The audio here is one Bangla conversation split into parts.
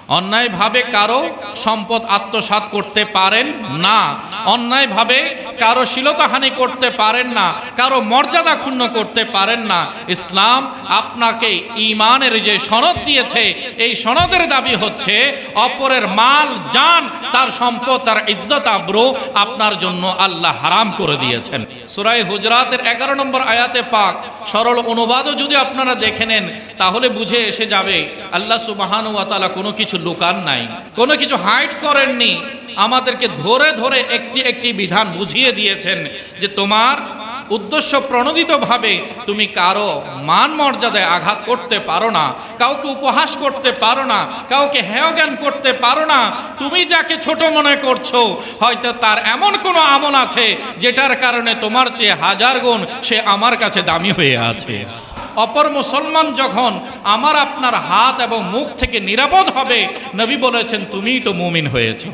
অন্যায়ভাবে কারো সম্পদ আত্মসাৎ করতে পারেন না, অন্যায়ভাবে কারো শ্লীলতাহানি করতে পারেন না, কারো মর্যাদা ক্ষুণ্ণ করতে পারেন না। ইসলাম আপনাকে ঈমানের যে সনদ দিয়েছে, এই সনদের দাবি হচ্ছে অপরের মাল, জান, তার সম্পদ, তার ইজ্জত আবরু আপনার জন্য আল্লাহ হারাম করে দিয়েছেন। সূরা হুজরাতের 11 নম্বর আয়াতে পাক সরল অনুবাদও যদি আপনারা দেখে নেন তাহলে বুঝে এসে যাবে আল্লাহ সুবহানাহু ওয়া তাআলা কোনো কিছু লুকান নাই, কোনো কিছু হাইড করেননি। আমাদেরকে ধরে ধরে একটি একটি বিধান বুঝিয়ে দিয়েছেন যে তোমার উদ্দেশ্য প্রণোদিতভাবে তুমি কারো মান মর্যাদায় আঘাত করতে পারো না, কাউকে উপহাস করতে পারো না, কাউকে হেয়জ্ঞান করতে পারো না। তুমি যাকে ছোট মনে করছো হয়তো তার এমন কোনো আমল আছে যেটার কারণে তোমার চেয়ে হাজার গুণ সে আমার কাছে দামি হয়ে আছে। অপর মুসলমান যখন আমার আপনার হাত এবং মুখ থেকে নিরাপদ হবে, নবী বলেছেন তুমিই তো মুমিন হয়েছো,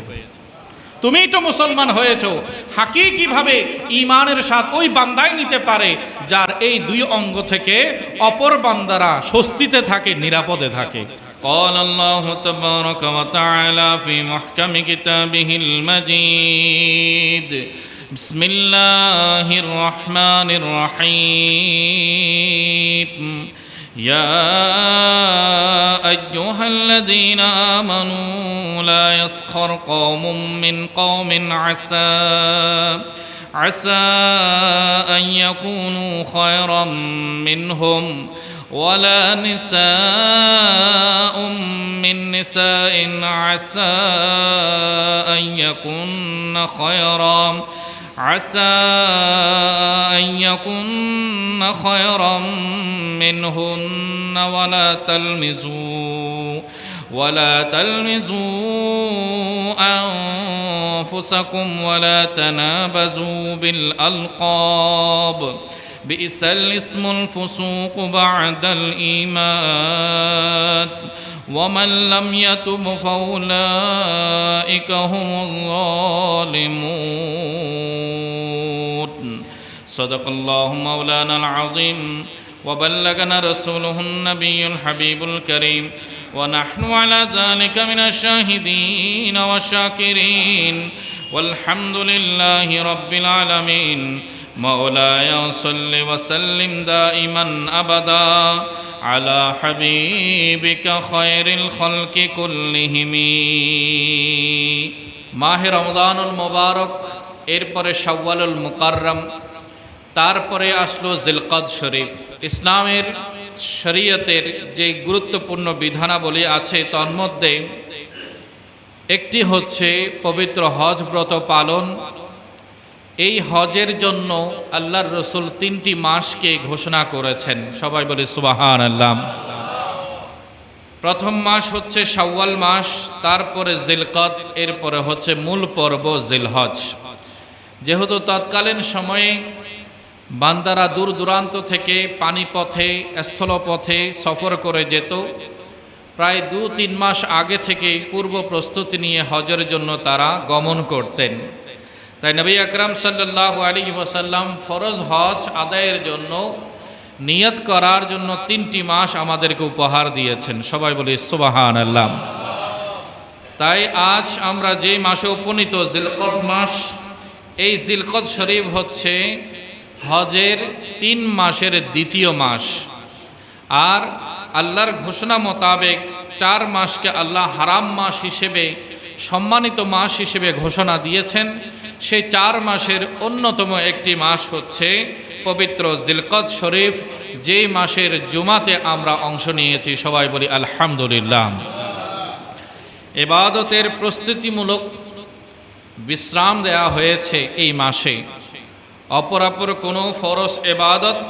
তুমিই তো মুসলমান হয়েছো। হাকিকিভাবে ঈমানের স্বাদ ওই বান্দাই নিতে পারে যার এই দুই অঙ্গ থেকে অপর বান্দারা স্বস্তিতে থাকে, নিরাপদে থাকে। قال الله تبارك وتعالى في محكم كتابه المجيد بسم الله الرحمن الرحيم يا أيها الذين آمنوا لا يسخر قوم من قوم عسى أن يكونوا خيرا منهم ولا نساء من نساء عسى أن يكن خيرا منهن ولا تلمزوا أنفسكم ولا تنابزوا بالألقاب بئس الاسم الفسوق بعد الإيمان ومن لم يتب فأولئك هم الظالمون صدق الله مولانا العظيم وبلغنا رسوله النبي الحبيب الكريم ونحن على ذلك من الشاهدين والشاكرين والحمد لله رب العالمين مولاي صل وسلم دائما أبدا على حبيبك خير الخلق كلهم মাহে রমজানুল মুবারক, এরপরে শাওয়ালুল মুকাররম, তারপরে আসলো জিলকদ শরীফ। ইসলামের শরীয়তের যে গুরুত্বপূর্ণ বিধানাবলী আছে তন্মধ্যে একটি হচ্ছে পবিত্র হজ ব্রত পালন। এই হজের জন্য আল্লাহর রসুল 3টি মাসকে ঘোষণা করেছেন। সবাই বলে সুবহানাল্লাহ। প্রথম মাস হচ্ছে শাওয়াল মাস, তারপরে জিলকদ, এরপরে হচ্ছে মূল পর্ব জিলহজ। যেহেতু তৎকালীন সময়ে বান্দারা দূর দূরান্ত থেকে পানিপথে, স্থলপথে সফর করে যেত, প্রায় 2-3 মাস আগে থেকে পূর্ব প্রস্তুতি নিয়ে হজের জন্য তারা গমন করতেন। তাই নবী আকরাম সাল্লাল্লাহু আলাইহি ওয়াসাল্লাম ফরজ হজ আদায়ের জন্য নিয়ত করার জন্য 3টি মাস আমাদেরকে উপহার দিয়েছেন। সবাই বলি সুবহানাল্লাহ। তাই আজ আমরা যে মাসে উপনীত জিলকদ মাস, এই জিলকদ শরীফ হচ্ছে হজের 3 মাসের দ্বিতীয় মাস। আর আল্লাহর ঘোষণা মোতাবেক 4 মাসকে আল্লাহ হারাম মাস হিসেবে, সম্মানিত মাস হিসেবে ঘোষণা দিয়েছেন। সেই 4 মাসের অন্যতম একটি মাস হচ্ছে পবিত্র জিলকদ শরীফ, যেই মাসের জুমাতে আমরা অংশ নিয়েছি। সবাই বলি আলহামদুলিল্লাহ। ইবাদতের প্রস্তুতিমূলক বিশ্রাম দেয়া হয়েছে এই মাসে। অপরাপর কোনো ফরজ ইবাদত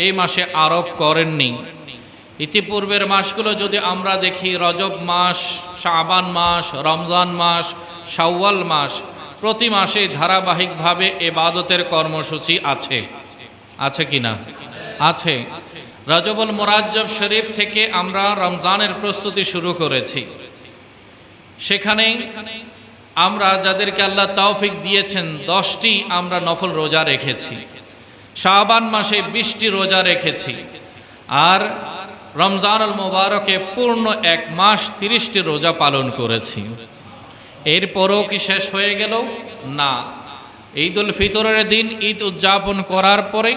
এই মাসে আরোপ করেননি। ইতিপূর্বের মাসগুলো যদি আমরা দেখি, রজব মাস, শাবান মাস, রমজান মাস, শাওয়াল মাস, প্রতি মাসে ধারাবাহিকভাবে ইবাদতের কর্মসূচি আছে কি না? আছে। রজবুল মুরাজ্জব শরীফ থেকে আমরা রমজানের প্রস্তুতি শুরু করেছি। সেখানে আমরা যাদেরকে আল্লাহ তৌফিক দিয়েছেন 10টি আমরা নফল রোজা রেখেছি। শাবান মাসে 20টি রোজা রেখেছি। আর রমজানুল মোবারকে পূর্ণ 1 মাস 30টি রোজা পালন করেছি। এরপরও কি শেষ হয়ে গেল? না। ঈদুল ফিতরের দিন ঈদ উদযাপন করার পরে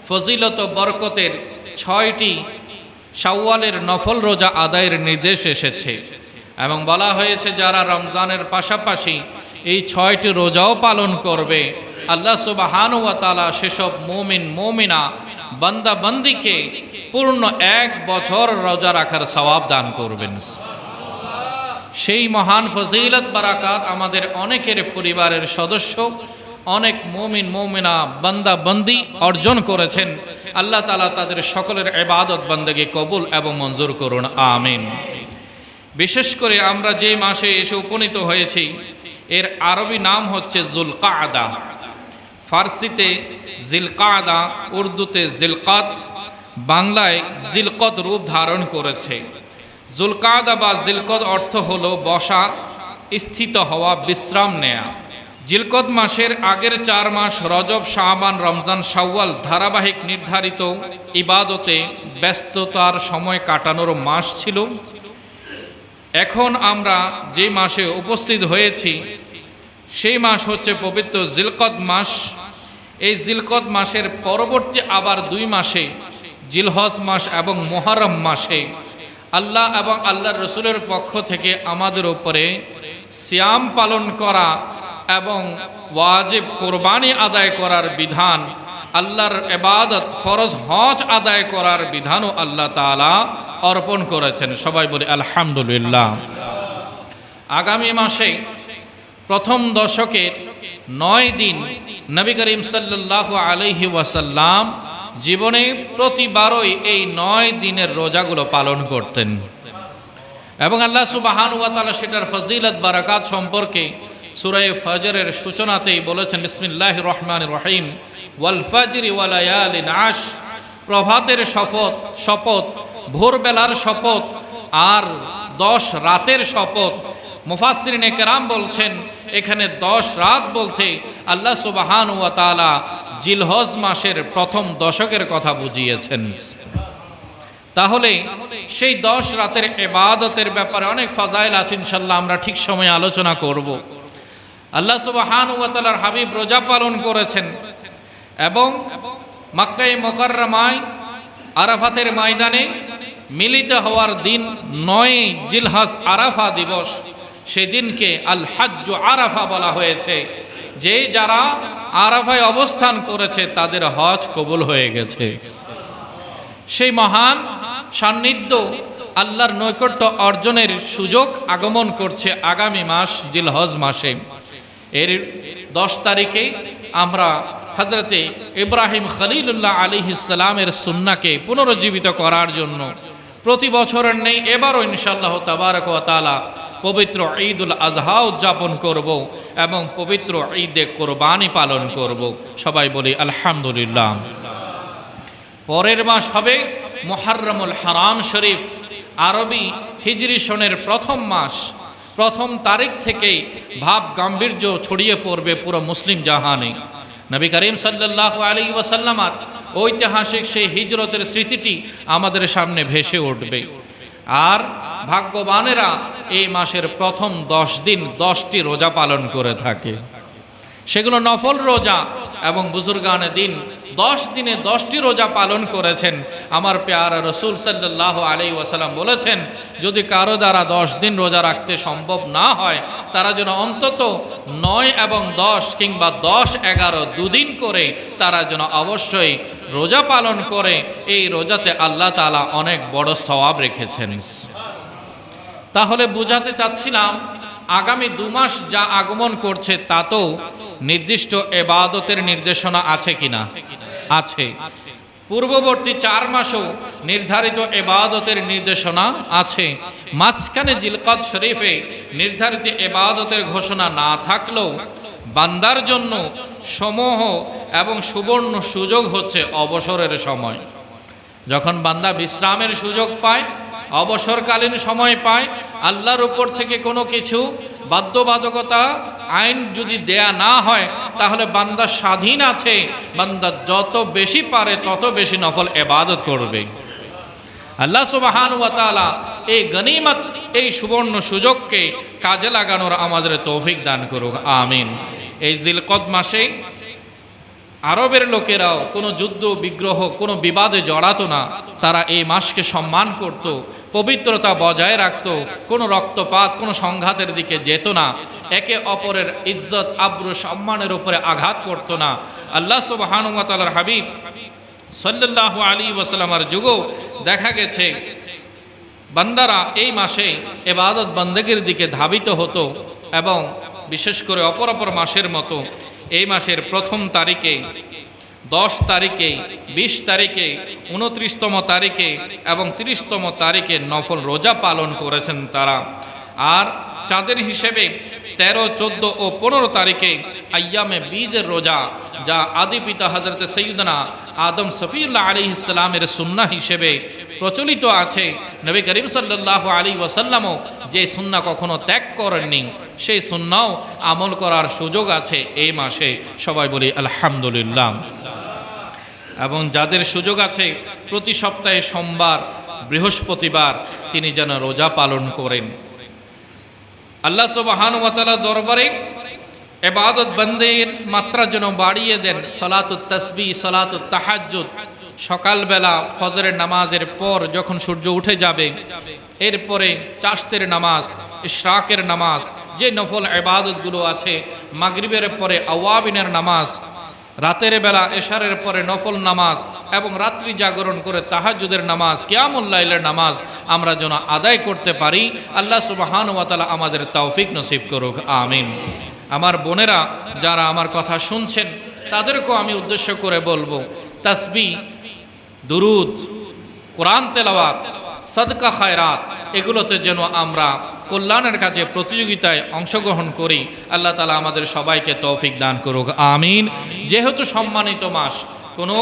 ফজিলত বরকতের 6টি শাওয়ালের নফল রোজা আদায়ের নির্দেশ এসেছে এবং বলা হয়েছে যারা রমজানের পাশাপাশি এই 6টি রোজাও পালন করবে, আল্লাহ সুবহানাহু ওয়া তাআলা সেসব মুমিন মুমিনা বান্দা বান্দিকে পূর্ণ 1 বছর রোজা রাখার সওয়াব দান করবেন। সেই মহান ফজিলত বারাকাত আমাদের অনেকের পরিবারের সদস্য, অনেক মুমিন মুমিনা বান্দা বান্দি অর্জন করেছেন। আল্লাহ তাআলা তাদের সকলের ইবাদত বান্দেগি কবুল এবং মঞ্জুর করুন, আমিন। বিশেষ করে আমরা যে মাসে এসে উপনীত হয়েছি এর আরবি নাম হচ্ছে যুলকাদা। ফার্সিতে জিলকাদা, উর্দুতে জিলকাত, বাংলায় জিলকত রূপ ধারণ করেছে। যুলকাদা বা জিলকত অর্থ হলো বসা, স্থিত হওয়া, বিশ্রাম নেয়া। জিলকত মাসের আগের 4 মাস রজব, শাবান, রমজান, শাওয়াল ধারাবাহিক নির্ধারিত ইবাদতে ব্যস্ততার সময় কাটানোর মাস ছিল। এখন আমরা যে মাসে উপস্থিত হয়েছি সেই মাস হচ্ছে পবিত্র জিলকত মাস। এই জিলকত মাসের পরবর্তী আবার 2 মাসে জিলহজ মাস এবং মুহররম মাসে আল্লাহ এবং আল্লাহর রসুলের পক্ষ থেকে আমাদের উপরে সিয়াম পালন করা এবং ওয়াজিব কোরবানি আদায় করার বিধান, আল্লাহর ইবাদত ফরজ হজ আদায় করার বিধানও আল্লাহ তাআলা অর্পণ করেছেন। সবাই বলি আলহামদুলিল্লাহ। আগামী মাসে প্রথম দশকের 9 দিন নবী করিম সাল্লাল্লাহু আলাইহি ওয়াসাল্লাম জীবনে প্রতিবারই এই 9 দিনের রোজাগুলো পালন করতেন এবং আল্লাহ সুবহানাহু ওয়া তাআলা সেটার ফজিলত বারাকাত সম্পর্কে সূরা ফজরের সূচনাতেই বলেছেন, বিসমিল্লাহির রহমানির রহিম, ওয়াল ফাজরি ওয়া লায়ালিন আশ, প্রভাতের শপথ, ভোরবেলার শপথ আর 10 রাতের শপথ। মুফাসসিরিনে কেরাম বলছেন এখানে 10 রাত বলতে আল্লাহ সুবহানাহু ওয়া তাআলা জিলহজ মাসের প্রথম দশকের কথা বুঝিয়েছেন। তাহলে সেই 10 রাতের ইবাদতের ব্যাপারে অনেক ফাজাইল আছে, ইনশাআল্লাহ আমরা ঠিক সময়ে আলোচনা করব। আল্লাহ সুবহানাহু ওয়া তাআলার হাবিব রোজা পালন করেছেন এবং মক্কায়ে মুকাররমায় আরাফাতের ময়দানে মিলিত হওয়ার দিন 9 জিলহজ আরাফা দিবস। সেদিনকে আল হজ্জ আরাফা বলা হয়েছে, যে যারা আরাফায় অবস্থান করেছে তাদের হজ কবুল হয়ে গেছে। সেই মহান সান্নিধ্য আল্লাহর নৈকট্য অর্জনের সুযোগ আগমন করছে আগামী মাস জিলহজ মাসে। এর 10 তারিখে আমরা হযরতে ইব্রাহিম খলিলুল্লাহ আলাইহিস সালামের সুন্নাহকে পুনরুজ্জীবিত করার জন্য প্রতি বছরের নেই এবারও ইনশাআল্লাহ তাবারক ওয়া তাআলা পবিত্র ঈদুল আজহা উদযাপন করব এবং পবিত্র ঈদে কোরবানি পালন করব। সবাই বলি আলহামদুলিল্লাহ। পরের মাস হবে মুহররমুল হারাম শরীফ, আরবি হিজরি সনের প্রথম মাস। প্রথম তারিখ থেকেই ভাব গাম্ভীর্য ছড়িয়ে পড়বে পুরো মুসলিম জাহানে। নবী করিম সাল্লাল্লাহু আলাইহি ওয়াসাল্লামের ঐতিহাসিক সেই হিজরতের স্মৃতিটি আমাদের সামনে ভেসে উঠবে। আর ভাগ্যবানেরা এই মাসের প্রথম 10 দিন 10টি রোজা পালন করে থাকে। সেগুলো নফল রোজা এবং বুজুর্গানে দিন 10 দিনে 10টি রোজা পালন করেছেন। আমার পেয়ারা রসুল সাল্লাল্লাহু আলাইহি ওয়াসাল্লাম বলেছেন, যদি কারো দ্বারা 10 দিন রোজা রাখতে সম্ভব না হয় তারা যেন অন্তত 9 এবং 10 কিংবা 10, 11 দুদিন করে তারা যেন অবশ্যই রোজা পালন করে। এই রোজাতে আল্লাহ তাআলা অনেক বড় সওয়াব রেখেছেন। তাহলে বুঝাতে চাচ্ছিলাম আগামী 2 মাস যা আগমন করছে তাতেও নির্দিষ্ট ইবাদতের নির্দেশনা আছে কিনা? আছে। পূর্ববর্তী 4 মাসেও নির্ধারিত ইবাদতের নির্দেশনা আছে। মাঝখানে জিলকত শরীফে নির্ধারিত ইবাদতের ঘোষণা না থাকলেও বান্দার জন্য সমূহ এবং সুবর্ণ সুযোগ হচ্ছে অবসরের সময়। যখন বান্দা বিশ্রামের সুযোগ পায়, অবসরকালীন সময় পায়, আল্লাহর উপর থেকে কোনো কিছু বাধ্যবাধকতা আইন যদি দেয়া না হয় তাহলে বান্দা স্বাধীন আছে। বান্দা যত বেশি পারে তত বেশি নফল ইবাদত করবে। আল্লাহ সুবহানাহু ওয়া তাআলা এই গনিমত, এই সুবর্ণ সুযোগকে কাজে লাগানোর আমাদের তৌফিক দান করুক, আমিন। এই জিলকদ মাসে আরবের লোকেরাও কোনো যুদ্ধ বিগ্রহ, কোনো বিবাদে জড়াতো না। তারা এই মাসকে সম্মান করত, পবিত্রতা বজায় রাখত, কোনো রক্তপাত, কোনো সংঘাতের দিকে যেত না, একে অপরের ইজ্জত আবরু সম্মানের উপরে আঘাত করত না। আল্লাহ সুবহানাহু ওয়া তাআলার হাবিব সাল্লাল্লাহু আলাইহি ওয়াসাল্লামের যুগেও দেখা গেছে বান্দারা এই মাসে ইবাদত বন্দেগীর দিকে ধাবিত হতো, এবং বিশেষ করে অপর অপর মাসের মতো এই মাসের প্রথম তারিখে, 10 তারিখে, 20 তারিখে, 29তম তারিখে এবং 30তম তারিখে নফল রোজা পালন করেছেন তারা। আর চাঁদের হিসেবে 13, 14 ও 15 তারিখে আইয়ামে বীজের রোজা, যা আদি পিতা হযরত সৈয়দনা আদম সফিউল্লাহ আলাইহিস সালামের সুন্নাহ হিসেবে প্রচলিত আছে। নবী করিম সাল্লাল্লাহু আলাইহি ওয়াসাল্লামও যে সুন্নাহ কখনো ত্যাগ করেননি, সেই সুন্নাহও আমল করার সুযোগ আছে এই মাসে। সবাই বলি আলহামদুলিল্লাহ। এবং যাদের সুযোগ আছে প্রতি সপ্তাহে সোমবার, বৃহস্পতিবার তিনি যেন রোজা পালন করেন। আল্লাহ সুবহানাহু ওয়া তাআলা দরবারে ইবাদত বন্দেগীর মাত্রা যেন বাড়িয়ে দেন। সালাতুত তাসবিহ, সালাতুত তাহাজ্জুদ, সকালবেলা ফজরের নামাজের পর যখন সূর্য উঠে যাবে, এরপরে চাশতের নামাজ, ইশরাকের নামাজ, যে নফল ইবাদতগুলো আছে, মাগরিবের পরে আওয়াবিনের নামাজ, রাতের বেলা এশারের পরে নফল নামাজ, এবং রাত্রি জাগরণ করে তাহাজ্জুদের নামাজ, কিয়ামুল লাইলের নামাজ আমরা যেন আদায় করতে পারি। আল্লাহ সুবহানাহু ওয়া তাআলা আমাদের তৌফিক নসিব করুক, আমিন। আমার বোনেরা যারা আমার কথা শুনছেন, তাদেরকেও আমি উদ্দেশ্য করে বলবো, তাসবিহ, দুরুদ, কোরআন তেলাওয়াত, সাদকা খায়রাত, এগুলোতে যেন আমরা কল্যাণের কাজে প্রতিযোগিতায় অংশগ্রহণ করি। আল্লাহ তাআলা আমাদের সবাইকে তৌফিক দান করুক, আমিন। যেহেতু সম্মানিত মাস, কোনো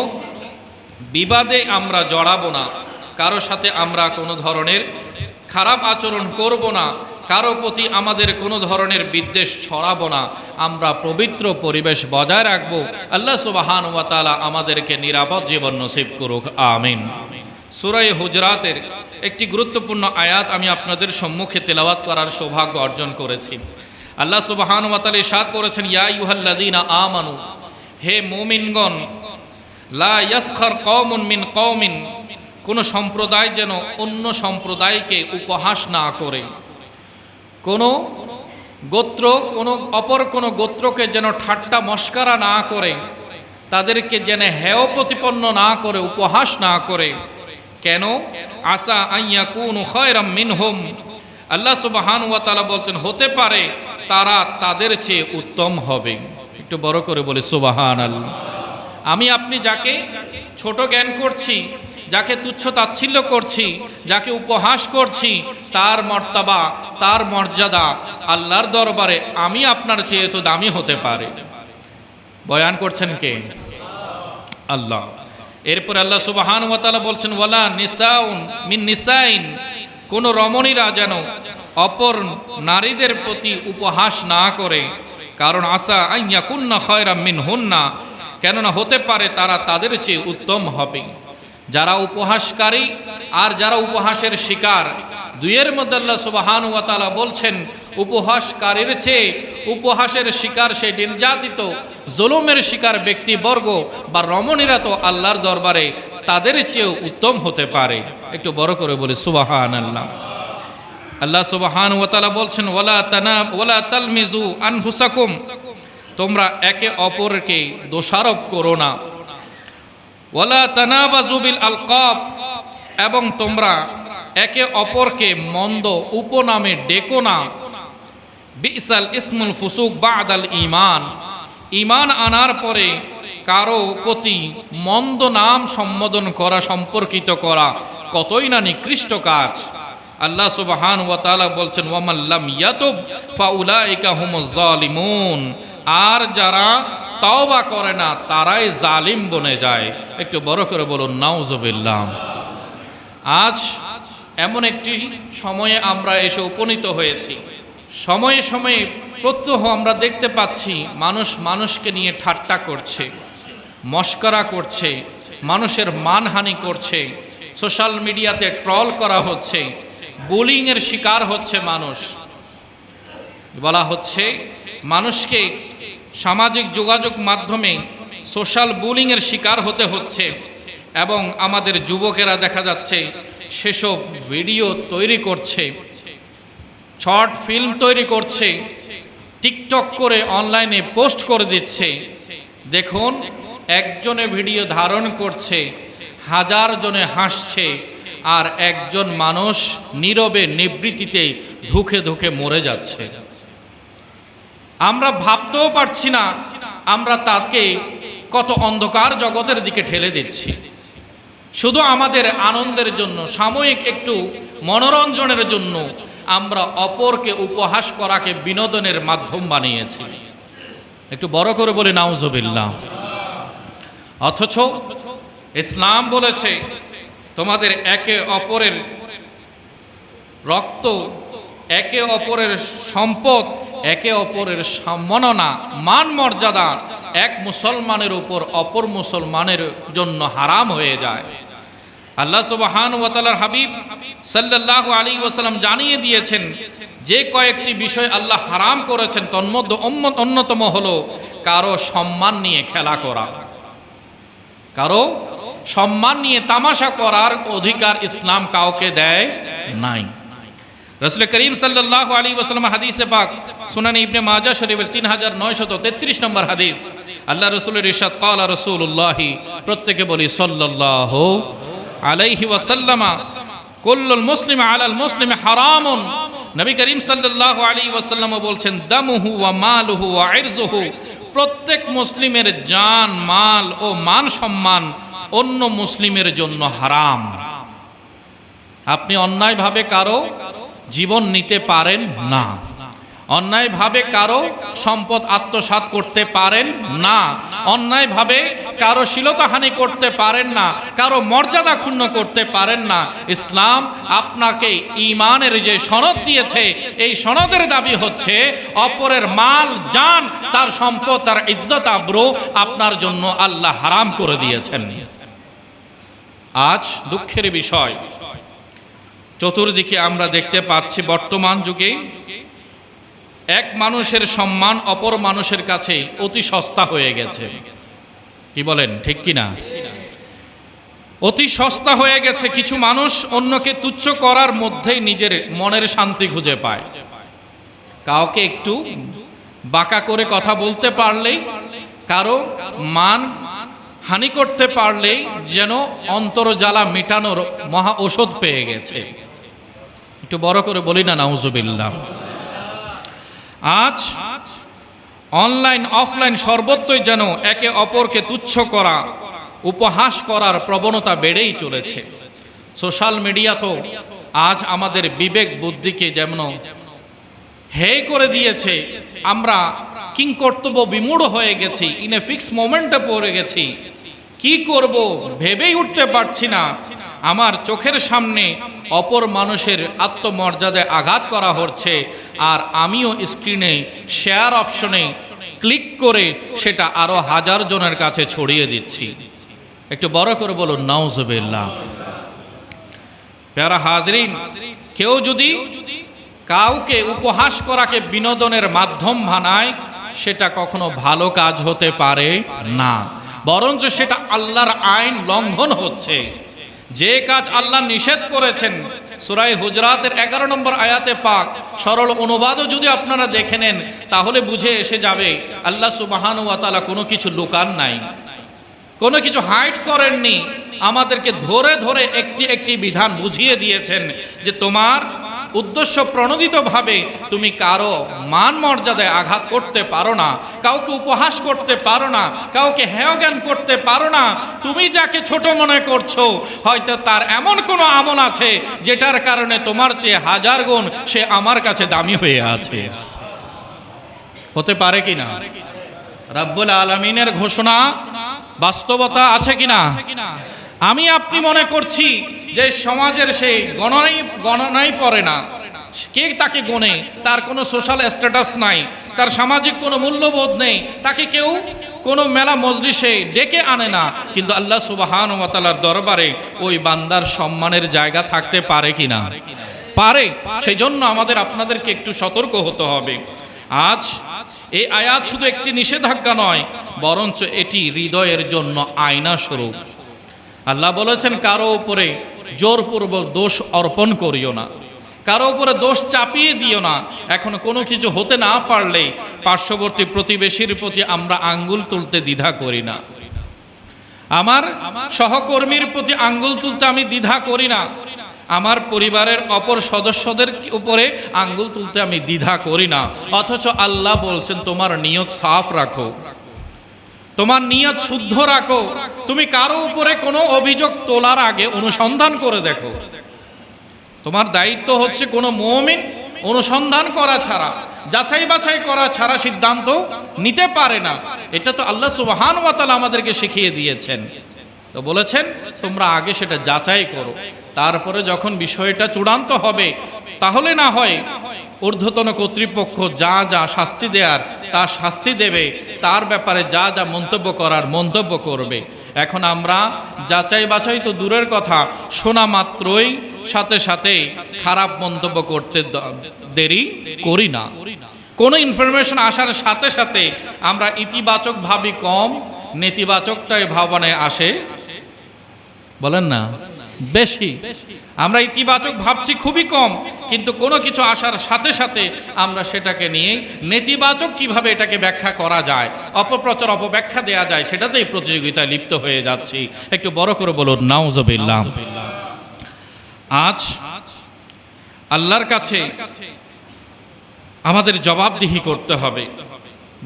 বিবাদে আমরা জড়াবো না, কারো সাথে আমরা কোনো ধরনের খারাপ আচরণ করব না, কারো প্রতি আমাদের কোনো ধরনের বিদ্বেষ ছড়াবো না, আমরা পবিত্র পরিবেশ বজায় রাখব। আল্লাহ সুবহানাহু ওয়া তাআলা আমাদেরকে নিরাপদ জীবন নসিব করুক, আমিন। সূরা হুজরাতের একটি গুরুত্বপূর্ণ আয়াত আমি আপনাদের সম্মুখে তেলাওয়াত করার সৌভাগ্য অর্জন করেছি। আল্লাহ সুবহানাহু ওয়া তাআলা ইরশাদ করেছেন, ইয়া আইয়ুহাল্লাযীনা আমানু, হে মুমিনগণ, লা ইয়াসখার কওমুন মিন কওমিন, কোন সম্প্রদায় যেন অন্য সম্প্রদায়কে উপহাস না করে, কোনো গোত্র অপর কোনো গোত্রকে যেন ঠাট্টা মস্করা না করে, তাদেরকে যেন হেয় প্রতিপন্ন না করে, উপহাস না করে। কেন? আসা আইয়াকুনু খায়রাম মিনহুম, আল্লাহ সুবহানাহু ওয়া তাআলা বলছেন হতে পারে তারা তাদের চেয়ে উত্তম হবে। একটু বড় করে বলি সুবহানাল্লাহ। আমি আপনি যাকে ছোট জ্ঞান করছি, যাকে তুচ্ছ তাচ্ছিল্য করছি, যাকে উপহাস করছি, তার মর্তবা, তার মর্যাদা আল্লাহর দরবারে আমি আপনার চেয়ে তো দামি হতে পারে। বয়ান করছেন কে? আল্লাহ। এরপর আল্লাহ সুবহানাহু ওয়া তাআলা বলছেন, ওয়ালা নিসাউন মিন নিসাইন, কোন রমণীরা যেন অপর নারীদের প্রতি উপহাস না করে, কারণ আসা আইয়াকুন্না খায়রাম মিনহুন্না, কেননা হতে পারে তারা তাদের চেয়ে উত্তম হবে। যারা উপহাসকারী আর যারা উপহাসের শিকার, দুইয়ের মধ্যে আল্লাহ সুবহানাহু ওয়া তাআলা বলছেন উপহাসকারীর চেয়ে উপহাসের শিকার, সে নির্যাতিত জুলুমের শিকার ব্যক্তিবর্গ বা রমণীরা তো আল্লাহর দরবারে তাদের চেয়েও উত্তম হতে পারে। একটু বড় করে বলি সুবহানাল্লাহ। আল্লাহ সুবহানাহু ওয়া তাআলা বলছেন, ওয়ালা তালমিজু আনফুসাকুম, তোমরা একে অপরকে দোষারোপ করো না। ওয়ালা তানাবাজু বিল আলকাব, এবং তোমরা একে অপরকে মন্দ উপনামে ডেকো না। বিসাল ইসমুল ফুসুক বাদাল ঈমান, ঈমান আনার পরে কারো প্রতি মন্দ নাম সম্বোধন করা, সম্পর্কিত করা কতই না নিকৃষ্ট কাজ। আল্লাহ সুবহানাহু ওয়া তাআলা বলছেন, ওয়ামান লাম ইয়াতুব ফাউলাইকা হুমুজ জালিমুন, আর যারা তওবা করে না তারাই জালিম বনে যায়। একটু বড় করে বলুন নাউজুবিল্লাহ। আজ এমন একটি সময়ে আমরা এসে উপনীত হয়েছি, সময়ে সময়ে প্রত্যহ আমরা দেখতে পাচ্ছি মানুষ মানুষকে নিয়ে ঠাট্টা করছে, মস্করা করছে, মানুষের মানহানি করছে, সোশ্যাল মিডিয়াতে ট্রল করা হচ্ছে, বুলিংয়ের শিকার হচ্ছে মানুষ। বলা হচ্ছে মানুষকে সামাজিক যোগাযোগ মাধ্যমে সোশ্যাল বুলিংয়ের শিকার হতে হচ্ছে, এবং আমাদের যুবকেরা দেখা যাচ্ছে সেসব ভিডিও তৈরি করছে, শর্ট ফিল্ম তৈরি করছে, টিকটক করে অনলাইনে পোস্ট করে দিচ্ছে। দেখুন, একজনে ভিডিও ধারণ করছে, হাজার জনে হাসছে, আর একজন মানুষ নীরবে নিবৃত্তিতে ধুকে ধুকে মরে যাচ্ছে। আমরা ভাবতেও পারছি না আমরা তাকে কত অন্ধকার জগতের দিকে ঠেলে দিচ্ছি। শুধু আমাদের আনন্দের জন্য, সাময়িক একটু মনোরঞ্জনের জন্য আমরা অপরকে উপহাস করাকে বিনোদনের মাধ্যম বানিয়েছি। একটু বড় করে বলি নাউজুবিল্লাহ। অথচ ইসলাম বলেছে তোমাদের একে অপরের রক্ত, একে অপরের সম্পদ, একে অপরের সম্মাননা, মান মর্যাদা এক মুসলমানের উপর অপর মুসলমানের জন্য হারাম হয়ে যায়। আল্লাহ সুবহানাহু ওয়া তাআলার হাবিব সাল্লাল্লাহু আলাইহি ওয়াসাল্লাম জানিয়ে দিয়েছেন যে কয়েকটি বিষয় আল্লাহ হারাম করেছেন, তন্মধ্যে অন্যতম হলো কারো সম্মান নিয়ে খেলা করা। কারো সম্মান নিয়ে তামাশা করার অধিকার ইসলাম কাউকে দেয় নাই। রাসূল করিম সাল্লাল্লাহু আলাইহি ওয়াসাল্লাম হাদিসে পাক সুনান ইবনে মাজাহ শরীফের 3933 নম্বর হাদিস, আল্লাহ রাসূলের ইরশাদ, ক্বালা রাসূলুল্লাহি, প্রত্যেকে বলি সাল্লাল্লাহু আলাইহি ওয়াসাল্লাম, কুল্লুল মুসলিমি আলাল মুসলিমি হারামুন। নবী করিম সাল্লাল্লাহু আলাইহি ওয়াসাল্লাম বলছেন, দামুহু ওয়া মালুহু ওয়া ইরজুহু, প্রত্যেক মুসলিমের জান, মাল ও মান সম্মান অন্য মুসলিমের জন্য হারাম। আপনি অন্যায়ভাবে কারো জীবন নিতে পারেন না, অন্যায়ভাবে কারো সম্পদ আত্মসাৎ করতে পারেন না, অন্যায়ভাবে কারো শ্লীলতাহানি করতে পারেন না, কারো মর্যাদা ক্ষুণ্ণ করতে পারেন না। ইসলাম আপনাকে ঈমানের যে সনদ দিয়েছে, এই সনদের দাবি হচ্ছে অপরের মাল, জান, তার সম্পদ, তার ইজ্জত আবরু আপনার জন্য আল্লাহ হারাম করে দিয়েছেন। আজ দুঃখের বিষয়, চতুর্দিকে আমরা দেখতে পাচ্ছি বর্তমান যুগে এক মানুষের সম্মান অপর মানুষের কাছে অতি সস্তা হয়ে গেছে। কি বলেন, ঠিক কিনা? অতি সস্তা হয়ে গেছে। কিছু মানুষ অন্যকে তুচ্ছ করার মধ্যেই নিজের মনের শান্তি খুঁজে পায়। কাউকে একটু বাঁকা করে কথা বলতে পারলেই, কারো মান হানি করতে পারলেই যেন অন্তর্জ্বালা মেটানোর মহা ঔষধ পেয়ে গেছে। একটু বড় করে বলি না নাউজুবিল্লাহ। আজ অনলাইন অফলাইন সর্বত্রই যেন একে অপরকে তুচ্ছ করা, উপহাস করার প্রবণতা বেড়েই চলেছে। সোশ্যাল মিডিয়া তো আজ আমাদের বিবেক বুদ্ধিকে যেমন হেয় করে দিয়েছে, আমরা কিংকর্তব্য বিমূঢ় হয়ে গেছি, ইনে ফিক্স মোমেন্টে পড়ে গেছি। কি করব ভেবেই উঠতে পারছি না। আমার চোখের সামনে অপর মানুষের আত্মমর্যাদায় আঘাত করা হচ্ছে, আর আমিও স্ক্রিনে শেয়ার অপশনে ক্লিক করে সেটা আরো হাজার জনের কাছে ছড়িয়ে দিচ্ছি। একটু বড় করে বলুন নাউজুবিল্লাহ। প্যারা হাজরিন, কেউ যদি কাউকে উপহাস করাকে বিনোদনের মাধ্যম বানায়, সেটা কখনো ভালো কাজ হতে পারে না, বরঞ্চ সেটা আল্লাহর আইন লঙ্ঘন হচ্ছে। যে কাজ আল্লাহ নিষেধ করেছেন, সূরা হুজরাতের 11 নম্বর আয়াতে পাক সরল অনুবাদও যদি আপনারা দেখে নেন, তাহলে বুঝে এসে যাবে আল্লাহ সুবহানাহু ওয়া তাআলা কোনো কিছু লুকান নাই, কোনো কিছু হাইড করেননি। আমাদেরকে ধরে ধরে একটি একটি বিধান বুঝিয়ে দিয়েছেন যে তোমার উদ্দেশ্য প্রণোদিতভাবে তুমি কারো মান মর্যাদায় আঘাত করতে পারো না, কাউকে উপহাস করতে পারো না, কাউকে হেয়জ্ঞান করতে পারো না। তুমি যাকে ছোট মনে করছো, হয়তো তার এমন কোনো আমল আছে যেটার কারণে তোমার চেয়ে হাজার গুণ সে আমার কাছে দামি হয়ে আছে। হতে পারে কিনা? রাব্বুল আলামিনের ঘোষণা বাস্তবতা আছে কিনা? আমি আপনি মনে করছি যে সমাজের সেই গণনাই পড়ে না, কে তাকে গণে, তার কোনো সোশ্যাল স্ট্যাটাস নাই, তার সামাজিক কোনো মূল্যবোধ নেই, তাকে কেউ কোনো মেলা মজলিসে ডেকে আনে না, কিন্তু আল্লাহ সুবহানাহু ওয়া তাআলার দরবারে ওই বান্দার সম্মানের জায়গা থাকতে পারে কিনা? পারে। সেই জন্য আমাদের আপনাদেরকে একটু সতর্ক হতে হবে। আজ এই আয়াত শুধু একটি নিষেধাজ্ঞা নয়, বরঞ্চ এটি হৃদয়ের জন্য আয়না স্বরূপ। আল্লাহ বলেছেন, কারো উপরে জোরপূর্বক দোষ অর্পণ করিও না, কারো উপরে দোষ চাপিয়ে দিও না। এখন কোনো কিছু হতে না পারলে পার্শ্ববর্তী প্রতিবেশীর প্রতি আমরা আঙ্গুল তুলতে দ্বিধা করি না, আমার সহকর্মীর প্রতি আঙ্গুল তুলতে আমি দ্বিধা করি না, আমার পরিবারের অপর সদস্যদের উপরে আঙ্গুল তুলতে আমি দ্বিধা করি না। অথচ আল্লাহ বলছেন, তোমার নিয়ত সাফ রাখো, তোমার নিয়ত শুদ্ধ রাখো। তুমি কারো উপরে কোনো অভিযোগ তোলার আগে অনুসন্ধান করে দেখো। তোমার দায়িত্ব হচ্ছে কোনো মুমিন অনুসন্ধান করা ছাড়া, যাচাই বাছাই করা ছাড়া সিদ্ধান্ত নিতে পারে না। এটা তো আল্লাহ সুবহানাহু ওয়া তাআলা আমাদেরকে শিখিয়ে দিয়েছেন। তো বলেছেন, তোমরা আগে সেটা যাচাই করো, তারপরে যখন বিষয়টা চূড়ান্ত হবে তাহলে না হয় ঊর্ধ্বতন কর্তৃপক্ষ যা যা শাস্তি দেয়ার তা শাস্তি দেবে, তার ব্যাপারে যা যা মন্তব্য করার মন্তব্য করবে। এখন আমরা যাচাই বাছাই তো দূরের কথা, শোনা মাত্রই সাথে সাথে খারাপ মন্তব্য করতে দেরি করি না। কোনো ইনফরমেশন আসার সাথে সাথে আমরা ইতিবাচক ভাবি কম, নেতিবাচকটাই ভাবনায় আসে বলেন না বেশি। আমরা ইতিবাচক ভাবছি খুবই কম, কিন্তু কোনো কিছু আসার সাথে সাথে আমরা সেটাকে নিয়ে নেতিবাচক কিভাবে এটাকে ব্যাখ্যা করা যায়, অপপ্রচার অপব্যাখ্যা দেয়া যায়, সেটাতেই প্রতিযোগিতায় লিপ্ত হয়ে যাচ্ছি। একটু বড় করে বলুন নাউজুবিল্লাহ। আজ আল্লাহর কাছে আমাদের জবাবদিহি করতে হবে।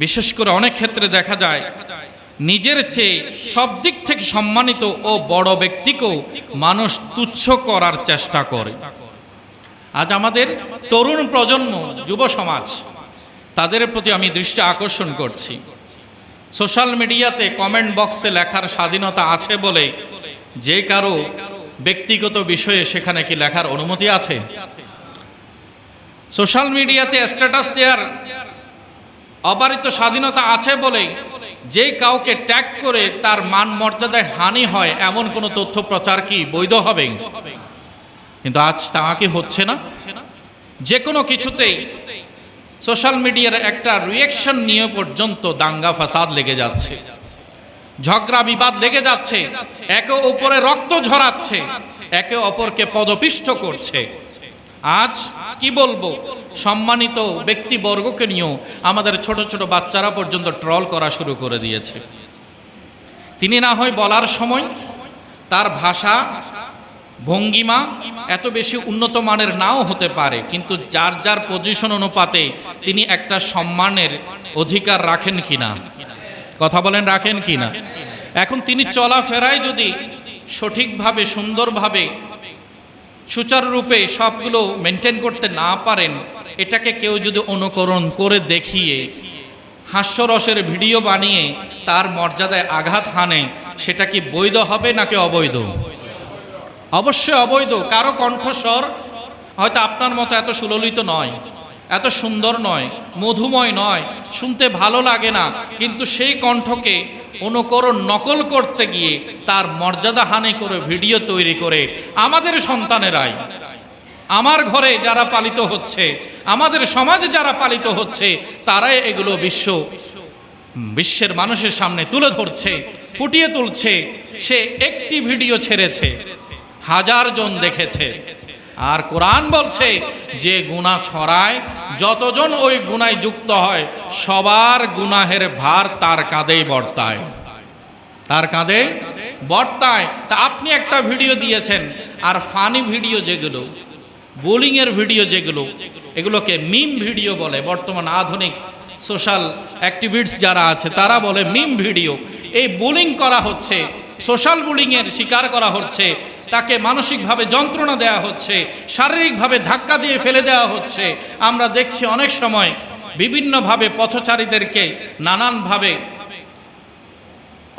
বিশেষ করে অনেক ক্ষেত্রে দেখা যায় নিজের চেয়ে সব দিক থেকে সম্মানিত ও বড় ব্যক্তিকেও মানুষ তুচ্ছ করার চেষ্টা করে। আজ আমাদের তরুণ প্রজন্ম, যুব সমাজ, তাদের প্রতি আমি দৃষ্টি আকর্ষণ করছি। সোশ্যাল মিডিয়াতে কমেন্ট বক্সে লেখার স্বাধীনতা আছে বলে যে কারো ব্যক্তিগত বিষয়ে সেখানে কি লেখার অনুমতি আছে? সোশ্যাল মিডিয়াতে স্ট্যাটাস দেওয়ার অবারিত স্বাধীনতা আছে বলে যে কাউকে ট্যাগ করে তার মান মর্যাদায় হানি হয় এমন কোনো তথ্য প্রচার কি বৈধ হবে? কিন্তু আজ তা কি হচ্ছে না? যে কোনো কিছুতেই সোশ্যাল মিডিয়ার একটা রিঅ্যাকশন নিয়ে পর্যন্ত দাঙ্গা ফাসাদ লেগে যাচ্ছে, ঝগড়া বিবাদ লেগে যাচ্ছে, একে অপরে রক্ত ঝরাচ্ছে, একে অপরকে পদপিষ্ট করছে। আজ কি বলবো, সম্মানিত ব্যক্তিবর্গকে নিয়েও আমাদের ছোট ছোট বাচ্চারা পর্যন্ত ট্রল করা শুরু করে দিয়েছে। তিনি না হয় বলার সময় তার ভাষা ভঙ্গিমা এত বেশি উন্নত মানের নাও হতে পারে, কিন্তু যার যার পজিশন অনুপাতে তিনি একটা সম্মানের অধিকার রাখেন কিনা, কথা বলেন রাখেন কিনা। এখন তিনি চলাফেরায় যদি সঠিকভাবে সুন্দরভাবে সুচারুরূপে সবগুলো মেনটেন করতে না পারেন, এটাকে কেউ যদি অনুকরণ করে দেখিয়ে হাস্যরসের ভিডিও বানিয়ে তার মর্যাদায় আঘাত হানে, সেটা কি বৈধ হবে নাকি অবৈধ? অবশ্যই অবৈধ। কারো কণ্ঠস্বর হয়তো আপনার মতো এত সুললিত নয়, এত সুন্দর নয়, মধুময় নয়, শুনতে ভালো লাগে না, কিন্তু সেই কণ্ঠকে অনুকরণ নকল করতে গিয়ে তার মর্যাদা হানি করে ভিডিও তৈরি করে আমাদের সন্তানেরাই, আমার ঘরে যারা পালিত হচ্ছে, আমাদের সমাজে যারা পালিত হচ্ছে, তারাই এগুলো বিশ্বের মানুষের সামনে তুলে ধরছে, ফুটিয়ে তুলছে। সে একটি ভিডিও ছেড়েছে, 1000 জন দেখেছে। আর কোরআন বলছে যে গুনাহ ছড়ায়, যতজন ওই গুনায় যুক্ত হয়, সবার গুনাহের ভার তার কাঁধেই বর্তায়, তার কাঁধে বর্তায়। তা আপনি একটা ভিডিও দিয়েছেন, আর ফানি ভিডিও যেগুলো, বোলিংয়ের ভিডিও যেগুলো, এগুলোকে মিম ভিডিও বলে। বর্তমান আধুনিক সোশ্যাল অ্যাক্টিভিস্ট যারা আছে তারা বলে মিম ভিডিও। এই বোলিং করা হচ্ছে, সোশ্যাল বুলিংয়ের শিকার করা হচ্ছে, তাকে মানসিকভাবে যন্ত্রণা দেওয়া হচ্ছে, শারীরিকভাবে ধাক্কা দিয়ে ফেলে দেওয়া হচ্ছে। আমরা দেখছি অনেক সময় বিভিন্নভাবে পথচারীদেরকে নানানভাবে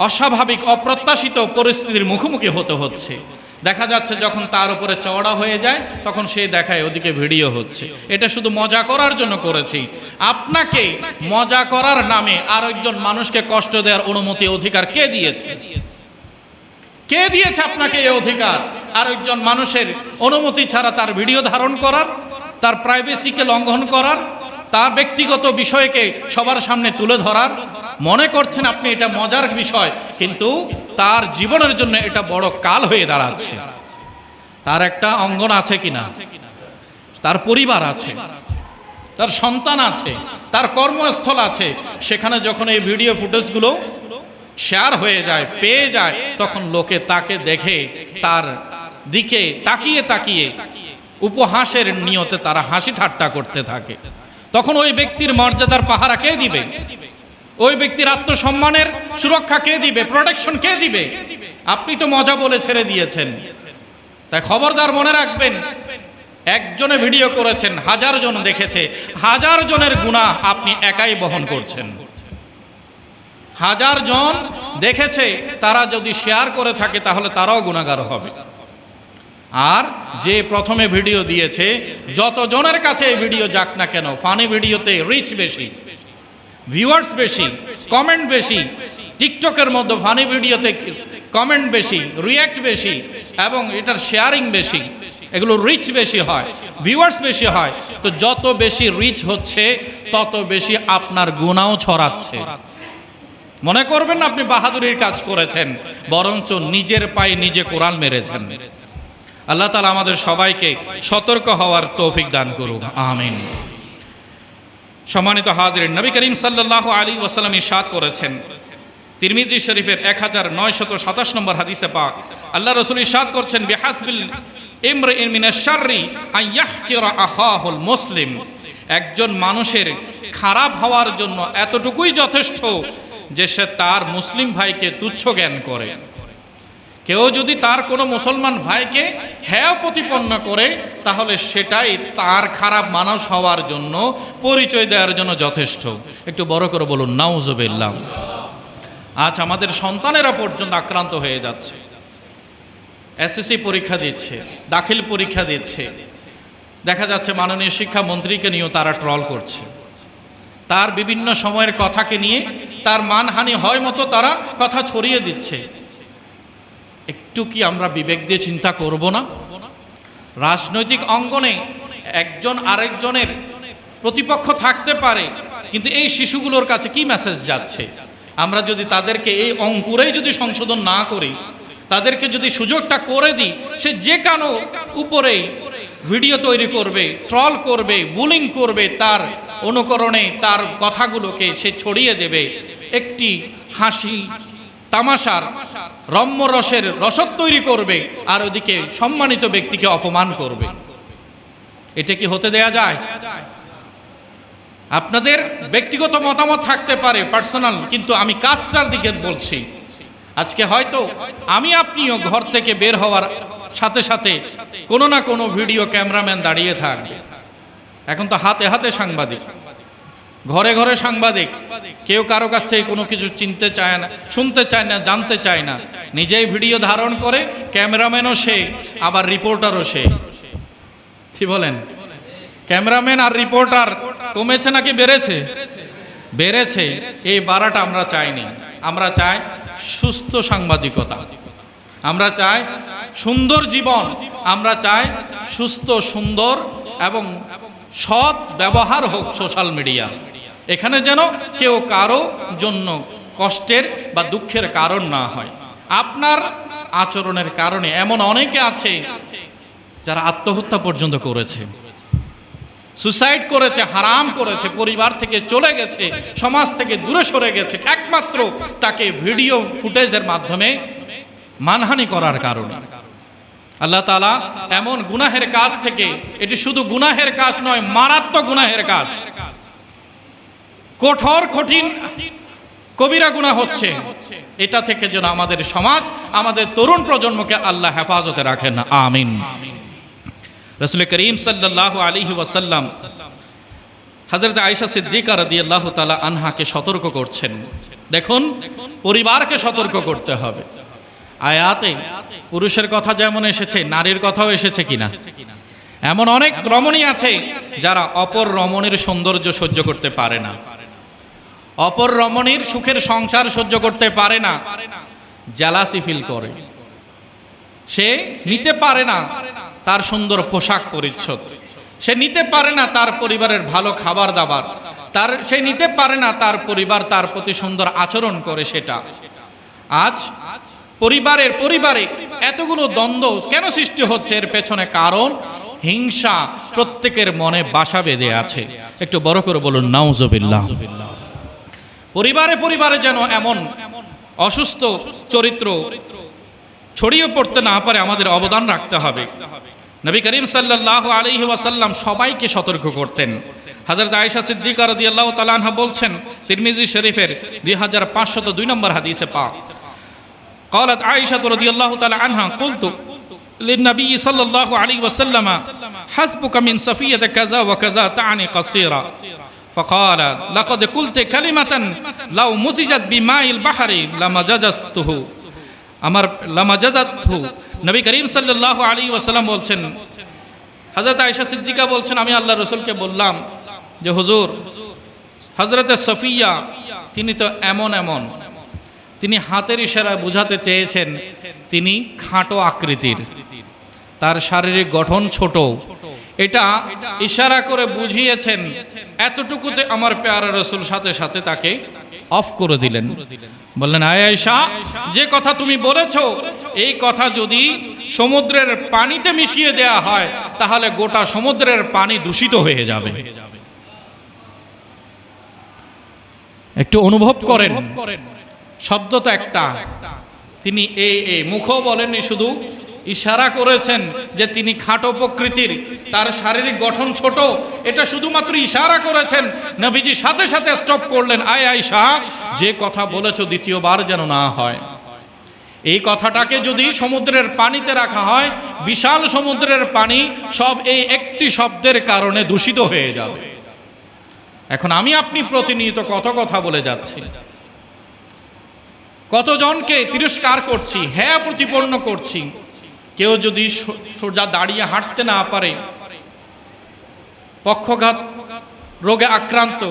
অস্বাভাবিক অপ্রত্যাশিত পরিস্থিতির মুখোমুখি হতে হচ্ছে। দেখা যাচ্ছে যখন তার উপরে চওড়া হয়ে যায় তখন সে দেখায় ওদিকে ভিডিও হচ্ছে। এটা শুধু মজা করার জন্য করেছি। আপনাকে মজা করার নামে আর একজন মানুষকে কষ্ট দেওয়ার অনুমতি অধিকার কে দিয়েছে? কে দিয়েছে আপনাকে এই অধিকার? আর একজন মানুষের অনুমতি ছাড়া তার ভিডিও ধারণ করার, তার প্রাইভেসিকে লঙ্ঘন করার, তার ব্যক্তিগত বিষয়কে সবার সামনে তুলে ধরার? মনে করছেন আপনি এটা মজার বিষয়, কিন্তু তার জীবনের জন্য এটা বড় কাল হয়ে দাঁড়াচ্ছে। তার একটা অঙ্গন আছে কিনা, তার পরিবার আছে, তার সন্তান আছে, তার কর্মস্থল আছে, সেখানে যখন এই ভিডিও ফুটেজগুলো শেয়ার হয়ে যায়, পেয়ে যায়, তখন লোকে তাকে দেখে তার দিকে তাকিয়ে তাকিয়ে উপহাসের নিয়তে তারা হাসি ঠাট্টা করতে থাকে। তখন ওই ব্যক্তির মর্যাদার পাহারা কে দিবে? ওই ব্যক্তির আত্মসম্মানের সুরক্ষা কে দিবে? প্রোটেকশন কে দিবে? আপনি তো মজা বলে ছেড়ে দিয়েছেন। তাই খবরদার মনে রাখবেন, একজনে ভিডিও করেছেন, 1000 জন দেখেছে, 1000 জনের গুনাহ আপনি একাই বহন করছেন। 1000 জন দেখেছে, তারা যদি শেয়ার করে থাকে তাহলে তারাও গুনাহগার হবে। আর যে প্রথমে ভিডিও দিয়েছে, যত জনের কাছে এই ভিডিও যাক না কেন, ফানি ভিডিওতে রিচ বেশি, ভিউয়ার্স বেশি, কমেন্ট বেশি। টিকটকের মধ্যে ফানি ভিডিওতে কমেন্ট বেশি, রিয়্যাক্ট বেশি এবং এটার শেয়ারিং বেশি, এগুলো রিচ বেশি হয়, ভিউয়ার্স বেশি হয়। তো যত বেশি রিচ হচ্ছে তত বেশি আপনার গুনাহও ছড়াচ্ছে। মনে করবেন না আপনি বাহাদুরির কাজ করেছেন, বরঞ্চ নিজের পায়ে নিজে কোরআন মেরেছেন। আল্লাহ তাআলা আমাদের সবাইকে সতর্ক হওয়ার তৌফিক দান করুন, আমিন। সম্মানিত হাজিরিন, নবী করিম সাল্লাল্লাহু আলাইহি ওয়াসাল্লাম ইরশাদ করেছেন, তিরমিজি শরীফের 1927 নম্বর হাদিসে পাক, আল্লাহ রাসূল ইরশাদ করছেন, বিহাসবিল ইমরিইন মিনাশ শাররি আন ইয়াহকিরা আখাহুল মুসলিম। একজন মানুষের খারাপ হওয়ার জন্য এতটুকুই যথেষ্ট যে সে তার মুসলিম ভাইকে তুচ্ছ জ্ঞান করে। কেউ যদি তার কোনো মুসলমান ভাইকে হেয় প্রতিপন্ন করে, তাহলে সেটাই তার খারাপ মানুষ হওয়ার জন্য, পরিচয় দেওয়ার জন্য যথেষ্ট। একটু বড় করে বলুন নাউজুবিল্লাহ। আজ আমাদের সন্তানেরা পর্যন্ত আক্রান্ত হয়ে যাচ্ছে, এসএসসি পরীক্ষা দিচ্ছে, দাখিল পরীক্ষা দিচ্ছে, দেখা যাচ্ছে মাননীয় শিক্ষামন্ত্রীকে নিয়েও তারা ট্রল করছে। তার বিভিন্ন সময়ের কথাকে নিয়ে তার মানহানি হয় মতো তারা কথা ছড়িয়ে দিচ্ছে। একটু কি আমরা বিবেক দিয়ে চিন্তা করব না? রাজনৈতিক অঙ্গনে একজন আরেকজনের প্রতিপক্ষ থাকতে পারে, কিন্তু এই শিশুগুলোর কাছে কি মেসেজ যাচ্ছে? আমরা যদি তাদেরকে এই অঙ্কুরেই যদি সংশোধন না করি, তাদেরকে যদি সুযোগটা করে দিই, সে যে কানো উপরেই ভিডিও তৈরি করবে, ট্রল করবে, বুলিং করবে, তার অনুকরণে তার কথাগুলোকে সে ছড়িয়ে দেবে, একটি হাসি তামাশার রম্যরসের রসদ তৈরি করবে, আর ওদিকে সম্মানিত ব্যক্তিকে অপমান করবে। এটা কি হতে দেয়া যায়? আপনাদের ব্যক্তিগত মতামত থাকতে পারে, পার্সোনাল, কিন্তু আমি কাজটার দিকে বলছি। আজকে হয়তো আমি আপনিও ঘর থেকে বের হওয়ার সাথে সাথে কোনো না কোনো ভিডিও ক্যামেরাম্যান দাঁড়িয়ে থাকবে। এখন তো হাতে হাতে সাংবাদিক, ঘরে ঘরে সাংবাদিক, কেউ কারো কাছ থেকে কোনো কিছু চিনতে চায় না, শুনতে চায় না, জানতে চায় না, নিজেই ভিডিও ধারণ করে। ক্যামেরাম্যানও সে, আবার রিপোর্টারও সে। কি বলেন? ক্যামেরাম্যান আর রিপোর্টার কমেছে নাকি বেড়েছে? বেড়েছে। এই বাড়াটা আমরা চাইনি। আমরা চাই সুস্থ সাংবাদিকতা, আমরা চাই সুন্দর জীবন, আমরা চাই সুস্থ, সুন্দর এবং সৎ ব্যবহার হোক সোশ্যাল মিডিয়া। এখানে যেন কেউ কারো জন্য কষ্টের বা দুঃখের কারণ না হয়। আপনার আচরণের কারণে এমন অনেকে আছে যারা আত্মহত্যা পর্যন্ত করেছে, সুসাইড করেছে, হারাম করেছে, পরিবার থেকে চলে গেছে, সমাজ থেকে দূরে সরে গেছে, একমাত্র তাকে ভিডিও ফুটেজের মাধ্যমে মানহানি করার কারণে। আল্লাহ তাআলা এমন গুনাহের কাজ থেকে, এটি শুধু গুনাহের কাজ নয়, মারাত্মক গুনাহের কাজ, কঠোর কঠিন কবিরা গুনাহ হচ্ছে, এটা থেকে যেন আমাদের সমাজ, আমাদের তরুণ প্রজন্মকে আল্লাহ হেফাজতে রাখেন, আমিন। রাসূল করিম সাল্লাল্লাহু আলাইহি ওয়াসাল্লাম হযরত আয়েশা সিদ্দিকা রাদিয়াল্লাহু তাআলা আনহাকে সতর্ক করছেন, দেখুন পরিবারকে সতর্ক করতে হবে। আয়াতে পুরুষের কথা যেমন এসেছে, নারীর কথাও এসেছে কিনা? এমন অনেক রমণী আছে যারা অপর রমণীর সৌন্দর্য সহ্য করতে পারে না, অপর রমণীর সুখের সংসার সহ্য করতে পারে না, জেলাসি ফিল করে। সে নিতে পারে না তার সুন্দর পোশাক পরিচ্ছদ, সে নিতে পারে না তার পরিবারের ভালো খাবার দাবার, সে নিতে পারে না তার পরিবার তার প্রতি সুন্দর আচরণ করে। সেটা আজ পরিবারে এতগুলো দ্বন্দ্ব কেন সৃষ্টি হচ্ছে? এর পেছনে কারণ হিংসা প্রত্যেকের মনে বাসা বেঁধে আছে। একটু বড় করে বলুন নাউজুবিল্লাহ। পরিবারে যেন এমন অসুস্থ চরিত্র ছড়িয়ে পড়তে না পারে, আমাদের অবদান রাখতে হবে। নবী করিম সাল্লাল্লাহু আলাইহি ওয়াসাল্লাম সবাইকে সতর্ক করতেন। হযরত আয়েশা সিদ্দিকা রাদিয়াল্লাহু তাআলা আনহা বলছেন, তিরমিজি শরীফের 2502 নম্বর হাদিসে পাক, قالت عائشة رضي الله تعالى عنها قلت للنبي صلى الله عليه وسلم حسبك من صفية كذا وكذا تعني قصيرا فقال لقد قلت كلمة لو مزجت بماء البحر لمزجته নবী করিম সাল্লাল্লাহু আলাইহি ওয়াসাল্লাম বলছেন, হযরত আয়েশা সিদ্দিকা বলছেন, আমি আল্লাহর রাসূলকে বললাম যে হুজুর, হযরতে সফিয়া তিনি তো এমন তিনি হাতের ইশারায় বোঝাতে চেয়েছেন তিনি খাটো আকৃতির, তার শারীরিক গঠন ছোট, এটা ইশারা করে বুঝিয়েছেন। এতটুকুতে আমার পেয়ারা রাসূল সাথে সাথে তাকে অফ করে দিলেন। বললেন, আয়েশা, যে কথা তুমি বলেছো এই কথা যদি সমুদ্রের পানিতে মিশিয়ে দেয়া হয় তাহলে গোটা সমুদ্রের পানি দূষিত হয়ে যাবে। একটু অনুভব করেন, শব্দ তো একটা, তিনি এই মুখও বলেননি, শুধু ইশারা করেছেন যে তিনি খাটো প্রকৃতির, তার শারীরিক গঠন ছোট, এটা শুধুমাত্র ইশারা করেছেন। নবীজি সাথে সাথে স্টপ করলেন, আয়েশা, যে কথা বলেছো দ্বিতীয়বার যেন না হয়। এই কথাটাকে যদি সমুদ্রের পানিতে রাখা হয়, বিশাল সমুদ্রের পানি সব এই একটি শব্দের কারণে দূষিত হয়ে যাবে। এখন আমি আপনি প্রতিনিয়ত কত কথা বলে যাচ্ছি, কতজনকে তিরস্কার করছি, হ্যাঁ প্রতিপন্ন করছি। কেউ যদি সোজা দাঁড়িয়ে হাঁটতে না পারে, পক্ষঘাত রোগে আক্রান্ত,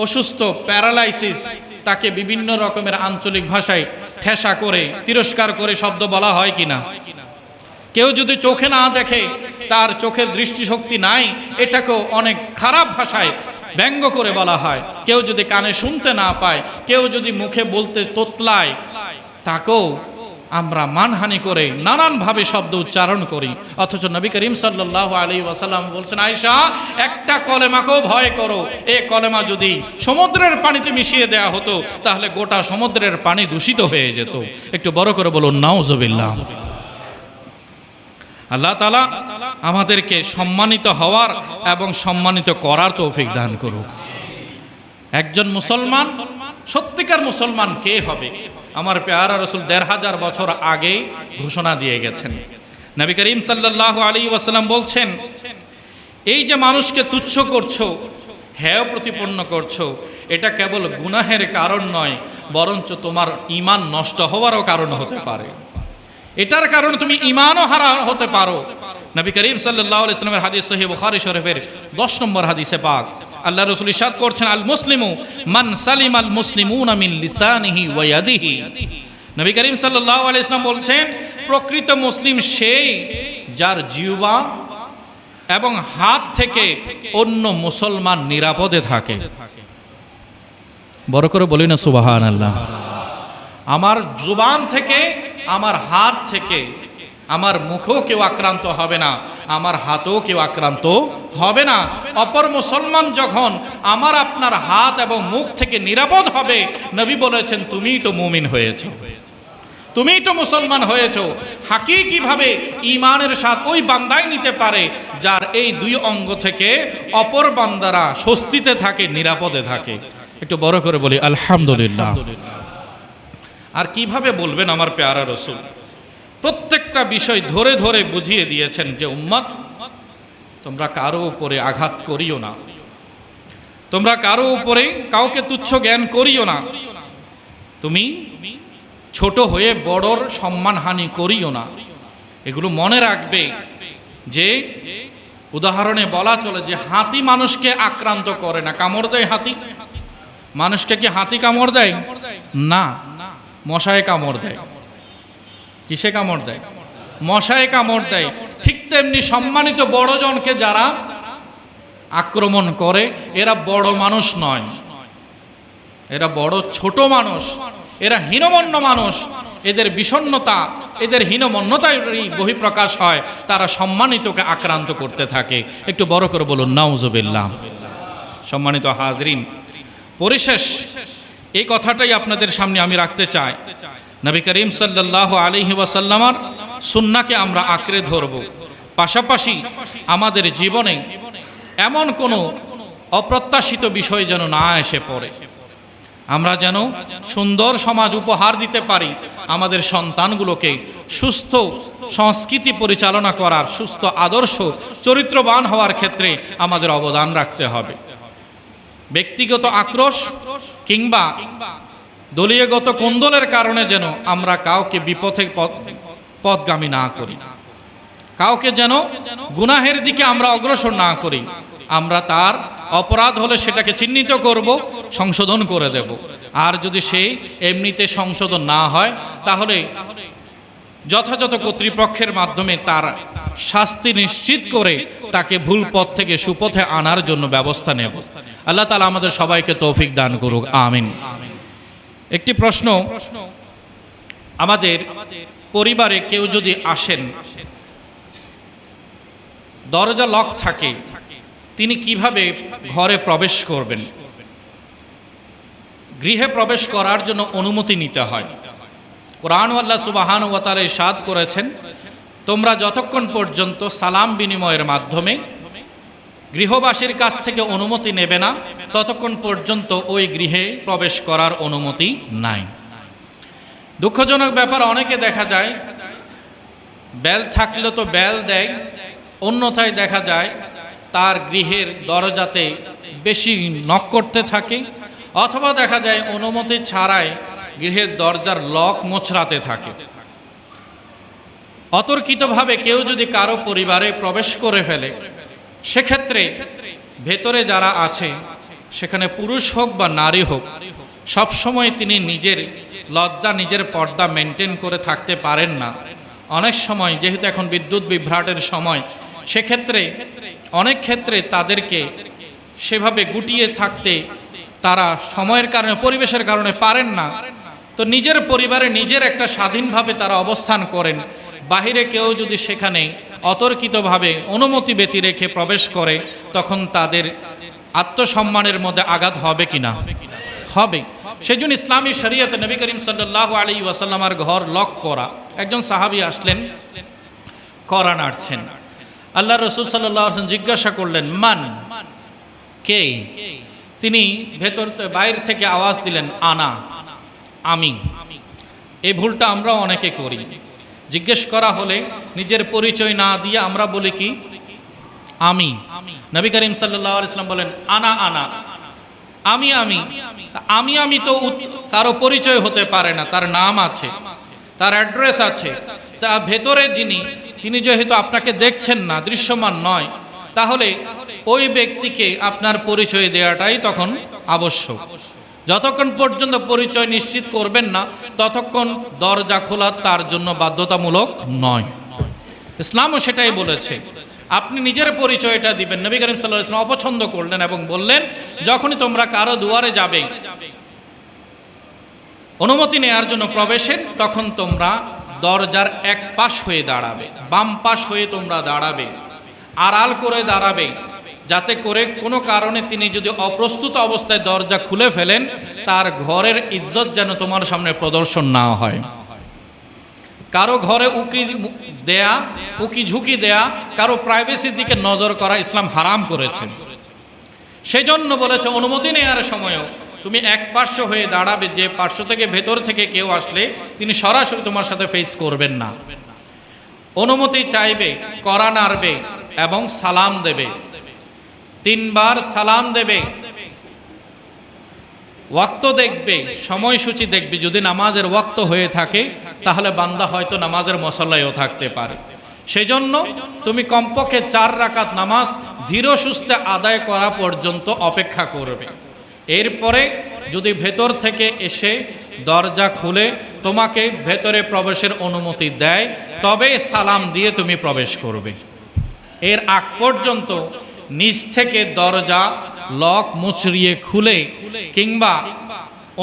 অসুস্থ, প্যারালাইসিস, তাকে বিভিন্ন রকমের আঞ্চলিক ভাষায় ঠেসা করে তিরস্কার করে শব্দ বলা হয় কিনা? কেউ যদি চোখে না দেখে, তার চোখের দৃষ্টিশক্তি নাই, এটাকেও অনেক খারাপ ভাষায় ব্যঙ্গ করে বলা হয়। কেউ যদি কানে শুনতে না পায়, কেউ যদি মুখে বলতে তোতলায়, তাকেও আমরা মানহানি করে নানানভাবে শব্দ উচ্চারণ করি। অথচ নবী করিম সাল্লাল্লাহু আলাইহি ওয়াসাল্লাম বলছেন, আয়েশা, একটা কলেমাকেও ভয় করো। এই কলেমা যদি সমুদ্রের পানিতে মিশিয়ে দেয়া হতো তাহলে গোটা সমুদ্রের পানি দূষিত হয়ে যেত। একটু বড় করে বলুন নাউজুবিল্লাহ। আল্লাহ তাআলা আমাদেরকে সম্মানিত হওয়ার এবং সম্মানিত করার তৌফিক দান করুক। একজন মুসলমান, সত্যিকার মুসলমান কে হবে? আমার পেয়ারা রাসূল ১৫০০ বছর আগে ঘোষণা দিয়ে গেছেন। নবী করিম সাল্লাল্লাহু আলাইহি ওয়াসাল্লাম বলছেন, এই যে মানুষকে তুচ্ছ করছো, হেয় প্রতিপন্ন করছো, এটা কেবল গুনাহের কারণ নয়, বরঞ্চ তোমার ঈমান নষ্ট হওয়ারও কারণ হতে পারে। এটার কারণে তুমি ঈমানও হারা হতে পারো। নবী করিম সাল্লাল্লাহু আলাইহি ওয়াসাল্লামের হাদিস সহিহ বুখারী শরীফের ১০ নম্বর হাদিসে পাক, আল্লাহ রাসূল ইরশাদ করছেন, আল মুসলিমু মান সালিমাল মুসলিমুনা মিন লিসানিহি ওয়া ইয়াদিহি। নবী করিম সাল্লাল্লাহু আলাইহি ওয়াসাল্লাম বলছেন, প্রকৃত মুসলিম সেই যার জিহ্বা এবং হাত থেকে অন্য মুসলমান নিরাপদে থাকে। বড় করে বলি না সুবহানাল্লাহ। আমার জুবান থেকে, আমার হাত থেকে, আমার মুখেও কেউ আক্রান্ত হবে না, আমার হাতেও কেউ আক্রান্ত হবে না। অপর মুসলমান যখন আমার আপনার হাত এবং মুখ থেকে নিরাপদ হবে, নবী বলেছেন, তুমিই তো মুমিন হয়েছ, তুমিই তো মুসলমান হয়েছ। হাকিকিভাবে ঈমানের স্বাদ ওই বান্দাই নিতে পারে যার এই দুই অঙ্গ থেকে অপর বান্দারা স্বস্তিতে থাকে, নিরাপদে থাকে। একটু বড় করে বলি আলহামদুলিল্লাহ। আর কিভাবে বলবেন আমার পেয়ারা রাসূল? প্রত্যেকটা বিষয় ধরে ধরে বুঝিয়ে দিয়েছেন যে উম্মত, তোমরা কারো উপরে আঘাত করিও না, তোমরা কারো উপরে কাউকে তুচ্ছ জ্ঞান করিও না। তুমি ছোট হয়ে বড়র সম্মানহানি করিও না। এগুলো মনে রাখবে যে উদাহরণে বলা চলে যে হাতি মানুষকে আক্রান্ত করে না, কামড় দেয় হাতি? মানুষকে কি হাতি কামড় দেয়? না, মশায় কামড় দেয়। কিসে কামড় দেয়? মশায় কামড় দেয়। ঠিক তেমনি সম্মানিত বড়জনকে যারা আক্রমণ করে এরা বড় মানুষ নয়, এরা বড় ছোট মানুষ, এরা হীনমন্য মানুষ। এদের বিষণ্ণতা, এদের হীনমন্যতার বহিঃপ্রকাশ হয়, তারা সম্মানিতকে আক্রান্ত করতে থাকে। একটু বড় করে বলুন নাউজুবিল্লাহ। সম্মানিত হাজরিন, পরিশেষ এই কথাটাই আপনাদের সামনে আমি রাখতে চাই। নবী করিম সাল্লাল্লাহু আলাইহি ওয়াসাল্লামের সুন্নাহকে আমরা আঁকড়ে ধরব, পাশাপাশি আমাদের জীবনে এমন কোনো অপ্রত্যাশিত বিষয় যেন না এসে পড়ে। আমরা যেন সুন্দর সমাজ উপহার দিতে পারি, আমাদের সন্তানগুলোকে সুস্থ সংস্কৃতি পরিচালনা করার, সুস্থ আদর্শ চরিত্রবান হওয়ার ক্ষেত্রে আমাদের অবদান রাখতে হবে। ব্যক্তিগত আক্রোশ কিংবা দলীয়গত কোন্দলের কারণে যেন আমরা কাউকে বিপথে পথগামী না করি, কাউকে যেন গুনাহের দিকে আমরা অগ্রসর না করি। আমরা তার অপরাধ হলে সেটাকে চিহ্নিত করব, সংশোধন করে দেব। আর যদি সে এমনিতে সংশোধন না হয় তাহলে যথাযথ কর্তৃপক্ষের মাধ্যমে তার শাস্তি নিশ্চিত করে তাকে ভুল পথ থেকে সুপথে আনার জন্য ব্যবস্থা নেব। আল্লাহ তাআলা আমাদের সবাইকে তৌফিক দান করুক, আমিন। একটি প্রশ্ন, আমাদের পরিবারে কেউ যদি আসেন, দরজা লক থাকে, তিনি কিভাবে ঘরে প্রবেশ করবেন? গৃহে প্রবেশ করার জন্য অনুমতি নিতে হয়। কোরআন আল্লাহ সুবহানাহু ওয়া তাআলা ইরশাদ করেছেন, তোমরা যতক্ষণ পর্যন্ত সালাম বিনিময়ের মাধ্যমে গৃহবাসীর কাছ থেকে অনুমতি নেবে না, ততক্ষণ পর্যন্ত ওই গৃহে প্রবেশ করার অনুমতি নাই। দুঃখজনক ব্যাপার, অনেকে দেখা যায় বেল থাকলে তো বেল দেয়, অন্যথায় দেখা যায় তার গৃহের দরজাতে বেশি নক করতে থাকে, অথবা দেখা যায় অনুমতি ছাড়াই গৃহের দরজার লক মোচড়াতে থাকে। অতর্কিতভাবে কেউ যদি কারো পরিবারে প্রবেশ করে ফেলে, সেক্ষেত্রে ভেতরে যারা আছে, সেখানে পুরুষ হোক বা নারী হোক, সবসময় তিনি নিজের লজ্জা, নিজের পর্দা মেনটেন করে থাকতে পারেন না। অনেক সময় যেহেতু এখন বিদ্যুৎ বিভ্রাটের সময়, সেক্ষেত্রে অনেক ক্ষেত্রে তাদেরকে সেভাবে গুটিয়ে থাকতে তারা সময়ের কারণে, পরিবেশের কারণে পারেন না। তো নিজের পরিবারে নিজের একটা স্বাধীনভাবে তারা অবস্থান করেন। বাহিরে কেউ যদি সেখানে অতর্কিতভাবে অনুমতি ব্যতি রেখে প্রবেশ করে, তখন তাদের আত্মসম্মানের মধ্যে আঘাত হবে কিনা? হবে। সেজন্য ইসলামী শরীয়তে নবী করিম সাল্লাল্লাহু আলাইহি ওয়াসাল্লামের ঘর লক করা। একজন সাহাবী আসলেন, কড়া নাড়ছেন। আল্লাহ রাসূল সাল্লাল্লাহু আলাইহি ওয়াসাল্লাম জিজ্ঞাসা করলেন, মান, কে? তিনি বাইর থেকে আওয়াজ দিলেন, আনা, আমি। এই ভুলটা আমরা অনেকে করি। জিজ্ঞেস করা হলে নিজের পরিচয় না দিয়ে আমরা বলি কি? আমি। নবী করিম সাল্লাল্লাহু আলাইহি ওয়াসাল্লাম বলেন, আনা আনা, আমি আমি। আমি আমি তো কারো পরিচয় হতে পারে না, তার নাম আছে, তার অ্যাড্রেস আছে। তা ভেতরে যিনি, তিনি যেহেতু আপনাকে দেখছেন না, দৃশ্যমান নয়, তাহলে ওই ব্যক্তিকে আপনার পরিচয় দেওয়াটাই তখন আবশ্যক। যতক্ষণ পর্যন্ত পরিচয় নিশ্চিত করবেন না, ততক্ষণ দরজা খোলা তার জন্য বাধ্যতামূলক নয়। ইসলামও সেটাই বলেছে, আপনি নিজের পরিচয়টা দিবেন। নবী করিম সাল্লাল্লাহু আলাইহি ওয়াসাল্লাম অপছন্দ করলেন এবং বললেন, যখনই তোমরা কারো দুয়ারে যাবে অনুমতি নেওয়ার জন্য প্রবেশের, তখন তোমরা দরজার এক পাশ হয়ে দাঁড়াবে, বাম পাশ হয়ে তোমরা দাঁড়াবে, আড়াল করে দাঁড়াবে, যাতে করে কোনো কারণে তিনি যদি অপ্রস্তুত অবস্থায় দরজা খুলে ফেলেন, তার ঘরের ইজ্জত যেন তোমার সামনে প্রদর্শন না হয়। কারো ঘরে উকি ঝুঁকি দেয়া, কারো প্রাইভেসির দিকে নজর করা ইসলাম হারাম করেছে। সেজন্য বলেছে অনুমতি নেওয়ার সময়ও তুমি এক পার্শ্ব হয়ে দাঁড়াবে, যে পার্শ্ব থেকে ভেতর থেকে কেউ আসলে তিনি সরাসরি তোমার সাথে ফেস করবেন না। অনুমতি চাইবে, কড়া নাড়বে এবং সালাম দেবে, 3 বার সালাম দেবে। ওয়াক্ত দেখবে, সময়সূচি দেখবে, যদি নামাজের ওয়াক্ত হয়ে থাকে তাহলে বান্দা হয়তো নামাজের মসল্লায়ও থাকতে পারে। সেই জন্য তুমি কমপক্ষে 4 রাকাত নামাজ ধীর সুস্থে আদায় করা পর্যন্ত অপেক্ষা করবে। এরপরে যদি ভেতর থেকে এসে দরজা খুলে তোমাকে ভেতরে প্রবেশের অনুমতি দেয়, তবে সালাম দিয়ে তুমি প্রবেশ করবে। এর আগ পর্যন্ত নিচ থেকে দরজা লক মুচড়িয়ে খুলে কিংবা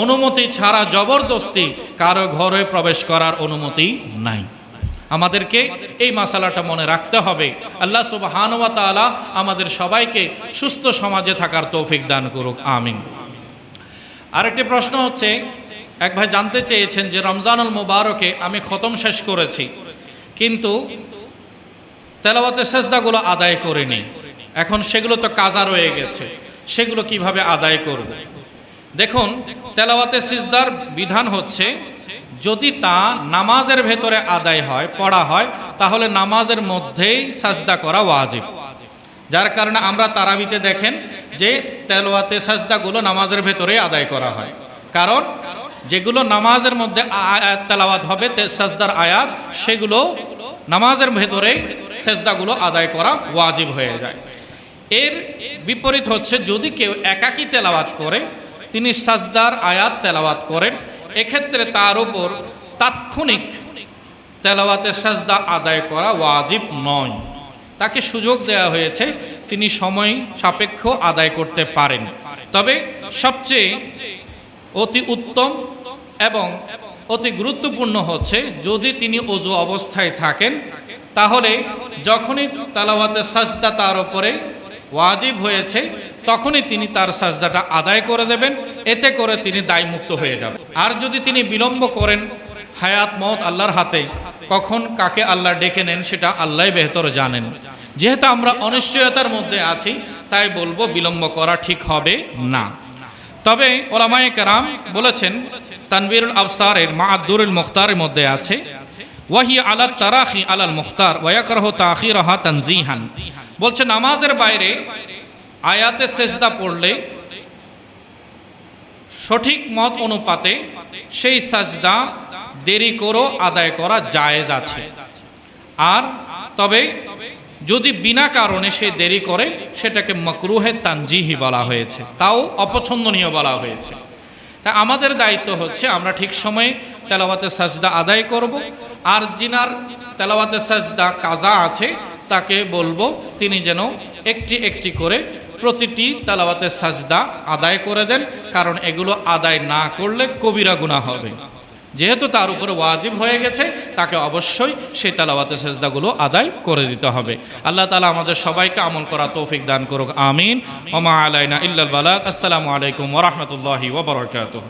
অনুমতি ছাড়া জবরদস্তি কারো ঘরে প্রবেশ করার অনুমতি নাই। আমাদেরকে এই মাসালাটা মনে রাখতে হবে। আল্লাহ সুবহানাহু ওয়া তাআলা আমাদের সবাইকে সুস্থ সমাজে থাকার তৌফিক দান করুক, আমিন। আরেকটি প্রশ্ন হচ্ছে, এক ভাই জানতে চেয়েছেন যে রমজানুল মুবারকে আমি খতম শেষ করেছি কিন্তু তেলাওয়াতে সেজদাগুলো আদায় করিনি, এখন সেগুলো তো কাজা রয়ে গেছে, সেগুলো কিভাবে আদায় করব? দেখুন, তেলাওয়াতে সিজদার বিধান হচ্ছে যদি তা নামাজের ভেতরে আদায় হয়, পড়া হয়, তাহলে নামাজের মধ্যেই সাজদা করা ওয়াজিব। যার কারণে আমরা তারাবিতে দেখেন যে তেলাওয়াতে সাজদাগুলো নামাজের ভেতরে আদায় করা হয়, কারণ যেগুলো নামাজের মধ্যে আয়াত তেলাওয়াত হবে সাজদার আয়াত, সেগুলো নামাজের ভেতরে সাজদাগুলো আদায় করা ওয়াজিব হয়ে যায়। এর বিপরীত হচ্ছে যদি কেউ একাকী তেলাওয়াত করে, তিনি সাজদার আয়াত তেলাওয়াত করেন, এক্ষেত্রে তার উপর তাৎক্ষণিক তেলাওয়াতে সাজদা আদায় করা ওয়াজিব নয়। তাকে সুযোগ দেওয়া হয়েছে, তিনি সময় সাপেক্ষ আদায় করতে পারেন। তবে সবচেয়ে অতি উত্তম এবং অতি গুরুত্বপূর্ণ হচ্ছে যদি তিনি ওযু অবস্থায় থাকেন, তাহলে যখনই তেলাওয়াতে সাজদা তার উপরে ওয়াজিব হয়েছে তখনই তিনি তার সাজদাটা আদায় করে দেবেন, এতে করে তিনি দায়মুক্ত হয়ে যাবেন। আর যদি তিনি বিলম্ব করেন, হায়াত মওত আল্লাহর হাতে, কখন কাকে আল্লাহ ডেকে নেন সেটা আল্লাহই বেহতর জানেন। যেহেতু আমরা অনিশ্চয়তার মধ্যে আছি, তাই বলবো বিলম্ব করা ঠিক হবে না। তবে ওলামায়ে কেরাম বলেছেন, তানবীরুল আবসারের মা'আদ-দুরুল মুখতারের মধ্যে আছে, ওয়াহিয়া আলা তারাখি আলাল মুখতার ওয়া ইয়াকরাহু তাখিরাহা তানজিহান। বলছে নামাজের বাইরে আয়াতে সেজদা পড়লে সঠিক মত অনুপাতে সেই সাজদা দেরি করে আদায় করা জায়েজ আছে। আর তবে যদি বিনা কারণে সে দেরি করে, সেটাকে মাকরুহে তানজিহি বলা হয়েছে, তাও অপছন্দনীয় বলা হয়েছে। তা আমাদের দায়িত্ব হচ্ছে আমরা ঠিক সময়ে তেলাওয়াতে সাজদা আদায় করব। আর জিনার তেলাওয়াতে সাজদা কাজা আছে তাকে বলবো তিনি যেন একটি একটি করে প্রতিটি তেলাওয়াতে সাজদা আদায় করে দেন, কারণ এগুলো আদায় না করলে কবিরা গুনাহ হবে। যেহেতু তার উপরে ওয়াজিব হয়ে গেছে, তাকে অবশ্যই সেই তেলাওয়াতে সাজদাগুলো আদায় করে দিতে হবে। আল্লাহ তাআলা আমাদের সবাইকে আমল করা তৌফিক দান করুক, আমিন। ওয়া মা আলাইনা ইল্লাল বালাগ। আসসালামু আলাইকুম ওয়া রাহমাতুল্লাহি ওয়া বারাকাতুহু।